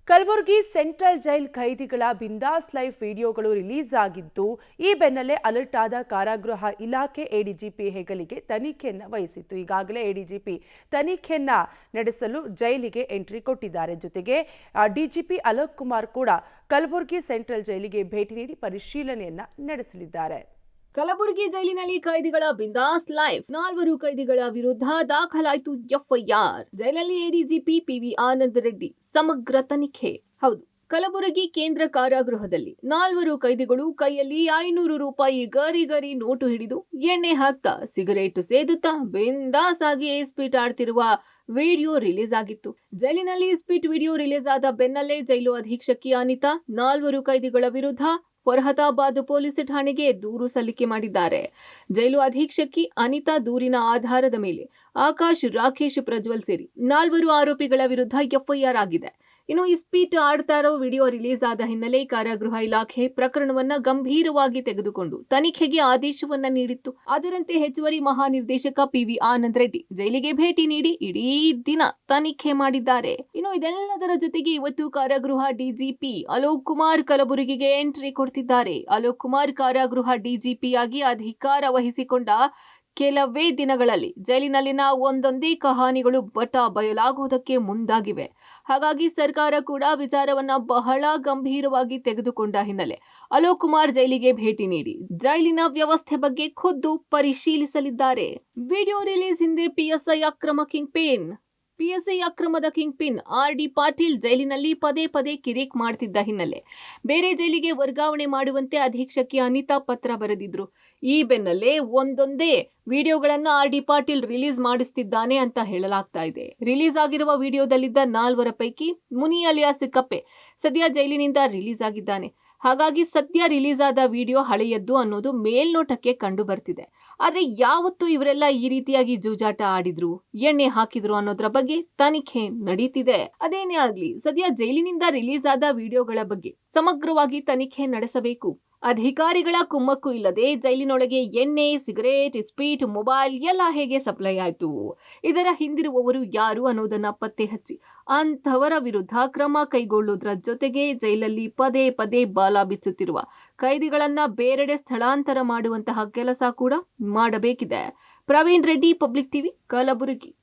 Kalaburagi central jail ಖೈದಿಗಳ ಬಿಂದಾಸ್ life ವಿಡಿಯೋಗಳು release ಆಗಿದ್ದು, ಈ ಬೆನ್ನಲ್ಲೇ ಅಲರ್ಟ್ ಆದ ಕಾರಾಗೃಹ ಇಲಾಖೆ ಎಡಿಜಿಪಿ ಹೆಗಲಿಗೆ ತನಿಖೆಯನ್ನು ವಹಿಸಿತ್ತು. ಈಗಾಗಲೇ ಎಡಿಜಿಪಿ ತನಿಖೆಯನ್ನ ನಡೆಸಲು ಜೈಲಿಗೆ ಎಂಟ್ರಿ ಕೊಟ್ಟಿದ್ದಾರೆ. ಜೊತೆಗೆ ಡಿಜಿಪಿ ಅಲೋಕ್ ಕುಮಾರ್ ಕೂಡ ಕಲಬುರಗಿ ಸೆಂಟ್ರಲ್ ಜೈಲಿಗೆ ಭೇಟಿ ನೀಡಿ ಪರಿಶೀಲನೆಯನ್ನ ನಡೆಸಲಿದ್ದಾರೆ. ಕಲಬುರಗಿ ಜೈಲಿನಲ್ಲಿ ಕೈದಿಗಳ ಬಿಂದಾಸ್ ಲೈಫ್ 4 ಕೈದಿಗಳ ವಿರುದ್ಧ ದಾಖಲಾಯಿತು ಎಫ್ಐಆರ್. ಜೈಲಲ್ಲಿ ಎಡಿಜಿಪಿ ಪಿವಿ ಆನಂದ್ ರೆಡ್ಡಿ ಸಮಗ್ರ ತನಿಖೆ. ಹೌದು, ಕಲಬುರಗಿ ಕೇಂದ್ರ ಕಾರಾಗೃಹದಲ್ಲಿ 4 ಕೈದಿಗಳು ಕೈಯಲ್ಲಿ 500 ರೂಪಾಯಿ ಗರಿ ನೋಟು ಹಿಡಿದು ಎಣ್ಣೆ ಹಾಕ್ತಾ ಸಿಗರೇಟ್ ಸೇದುತ್ತಾ ಬಿಂದಾಸ್ ಆಗಿ ಸ್ಪೀಟ್ ಆಡ್ತಿರುವ ವಿಡಿಯೋ ರಿಲೀಸ್ ಆಗಿತ್ತು. ಜೈಲಿನಲ್ಲಿ ಸ್ಪೀಟ್ ವಿಡಿಯೋ ರಿಲೀಸ್ ಆದ ಬೆನ್ನಲ್ಲೇ ಜೈಲು ಅಧೀಕ್ಷಕಿ ಅನಿತಾ 4 ಕೈದಿಗಳ ವಿರುದ್ಧ ಫರ್ಹತಾಬಾದ್ ಪೊಲೀಸ್ ಠಾಣೆಗೆ ದೂರು ಸಲ್ಲಿಕೆ ಮಾಡಿದ್ದಾರೆ. ಜೈಲು ಅಧೀಕ್ಷಕಿ ಅನಿತಾ ದೂರಿನ ಆಧಾರದ ಮೇಲೆ ಆಕಾಶ್, ರಾಕೇಶ್, ಪ್ರಜ್ವಲ್ ಸೇರಿ 4 ಆರೋಪಿಗಳ ವಿರುದ್ಧ ಎಫ್ಐಆರ್ ಆಗಿದೆ. ಇನ್ನು ಈ ಸ್ಪೀಟ್ ಆಡ್ತಾ ಇರೋ ವಿಡಿಯೋ ರಿಲೀಸ್ ಆದ ಹಿನ್ನೆಲೆ ಕಾರಾಗೃಹ ಇಲಾಖೆ ಪ್ರಕರಣವನ್ನ ಗಂಭೀರವಾಗಿ ತೆಗೆದುಕೊಂಡು ತನಿಖೆಗೆ ಆದೇಶವನ್ನ ನೀಡಿತ್ತು. ಅದರಂತೆ ಹೆಚ್ಚುವರಿ ಮಹಾನಿರ್ದೇಶಕ ಪಿವಿ ಆನಂದ್ ರೆಡ್ಡಿ ಜೈಲಿಗೆ ಭೇಟಿ ನೀಡಿ ಇಡೀ ದಿನ ತನಿಖೆ ಮಾಡಿದ್ದಾರೆ. ಇನ್ನು ಇದೆಲ್ಲದರ ಜೊತೆಗೆ ಇವತ್ತು ಕಾರಾಗೃಹ ಡಿಜಿಪಿ ಅಲೋಕ್ ಕುಮಾರ್ ಕಲಬುರಗಿಗೆ ಎಂಟ್ರಿ ಕೊಡ್ತಿದ್ದಾರೆ. ಅಲೋಕ್ ಕುಮಾರ್ ಕಾರಾಗೃಹ ಡಿಜಿಪಿಯಾಗಿ ಅಧಿಕಾರ ವಹಿಸಿಕೊಂಡ ಕೆಲವೇ ದಿನಗಳಲ್ಲಿ ಜೈಲಿನಲ್ಲಿನ ಒಂದೊಂದೇ ಕಹಾನಿಗಳು ಬಯಲಾಗುವುದಕ್ಕೆ ಮುಂದಾಗಿವೆ. ಹಾಗಾಗಿ ಸರ್ಕಾರ ಕೂಡ ವಿಚಾರವನ್ನ ಬಹಳ ಗಂಭೀರವಾಗಿ ತೆಗೆದುಕೊಂಡ ಹಿನ್ನೆಲೆ ಅಲೋಕ್ ಕುಮಾರ್ ಜೈಲಿಗೆ ಭೇಟಿ ನೀಡಿ ಜೈಲಿನ ವ್ಯವಸ್ಥೆ ಬಗ್ಗೆ ಖುದ್ದು ಪರಿಶೀಲಿಸಲಿದ್ದಾರೆ. ವಿಡಿಯೋ ರಿಲೀಸ್ ಹಿಂದೆ ಪಿಎಸ್ಐ ಅಕ್ರಮದ king pin R D Patil ಜೈಲಿನಲ್ಲಿ ಪದೇ ಕಿರಿಕ್ ಮಾಡ್ತಿದ್ದ ಹಿನ್ನೆಲೆ ಬೇರೆ ಜೈಲಿಗೆ ವರ್ಗಾವಣೆ ಮಾಡುವಂತೆ ಅಧೀಕ್ಷಕಿ ಅನಿತಾ ಪತ್ರ ಬರೆದಿದ್ರು. ಈ ಬೆನ್ನಲ್ಲೇ ಒಂದೊಂದೇ ವಿಡಿಯೋಗಳನ್ನ ಆರ್ ಡಿ ಪಾಟೀಲ್ ರಿಲೀಸ್ ಮಾಡಿಸ್ತಿದ್ದಾನೆ ಅಂತ ಹೇಳಲಾಗ್ತಾ ಇದೆ. ರಿಲೀಸ್ ಆಗಿರುವ ವಿಡಿಯೋದಲ್ಲಿದ್ದ 4 ಪೈಕಿ ಮುನಿ ಅಲಿಯಾಸ್ ಕಪ್ಪೆ ಸದ್ಯ ಜೈಲಿನಿಂದ ರಿಲೀಸ್ ಆಗಿದ್ದಾನೆ. ಹಾಗಾಗಿ ಸದ್ಯ ರಿಲೀಸ್ ಆದ ವಿಡಿಯೋ ಹಳೆಯದ್ದು ಅನ್ನೋದು ಮೇಲ್ನೋಟಕ್ಕೆ ಕಂಡು ಬರ್ತಿದೆ. ಆದ್ರೆ ಯಾವತ್ತು ಇವರೆಲ್ಲ ಈ ರೀತಿಯಾಗಿ ಜೂಜಾಟ ಆಡಿದ್ರು, ಎಣ್ಣೆ ಹಾಕಿದ್ರು ಅನ್ನೋದ್ರ ಬಗ್ಗೆ ತನಿಖೆ ನಡೀತಿದೆ. ಅದೇನೇ ಆಗ್ಲಿ, ಸದ್ಯ ಜೈಲಿನಿಂದ ರಿಲೀಸ್ ಆದ ವಿಡಿಯೋಗಳ ಬಗ್ಗೆ ಸಮಗ್ರವಾಗಿ ತನಿಖೆ ನಡೆಸಬೇಕು. ಅಧಿಕಾರಿಗಳ ಕುಮ್ಮಕ್ಕು ಇಲ್ಲದೆ ಜೈಲಿನೊಳಗೆ ಎಣ್ಣೆ, ಸಿಗರೇಟ್, ಸ್ಪೀಟ್, ಮೊಬೈಲ್ ಎಲ್ಲ ಹೇಗೆ ಸಪ್ಲೈ ಆಯ್ತು, ಇದರ ಹಿಂದಿರುವವರು ಯಾರು ಅನ್ನೋದನ್ನ ಪತ್ತೆ ಹಚ್ಚಿ ಅಂಥವರ ವಿರುದ್ಧ ಕ್ರಮ ಕೈಗೊಳ್ಳುವುದರ ಜೊತೆಗೆ ಜೈಲಲ್ಲಿ ಪದೇ ಬಾಲ ಬಿಚ್ಚುತ್ತಿರುವ ಕೈದಿಗಳನ್ನ ಬೇರೆಡೆ ಸ್ಥಳಾಂತರ ಮಾಡುವಂತಹ ಕೆಲಸ ಕೂಡ ಮಾಡಬೇಕಿದೆ. Praveen Reddy, public TV, Kalaburagi.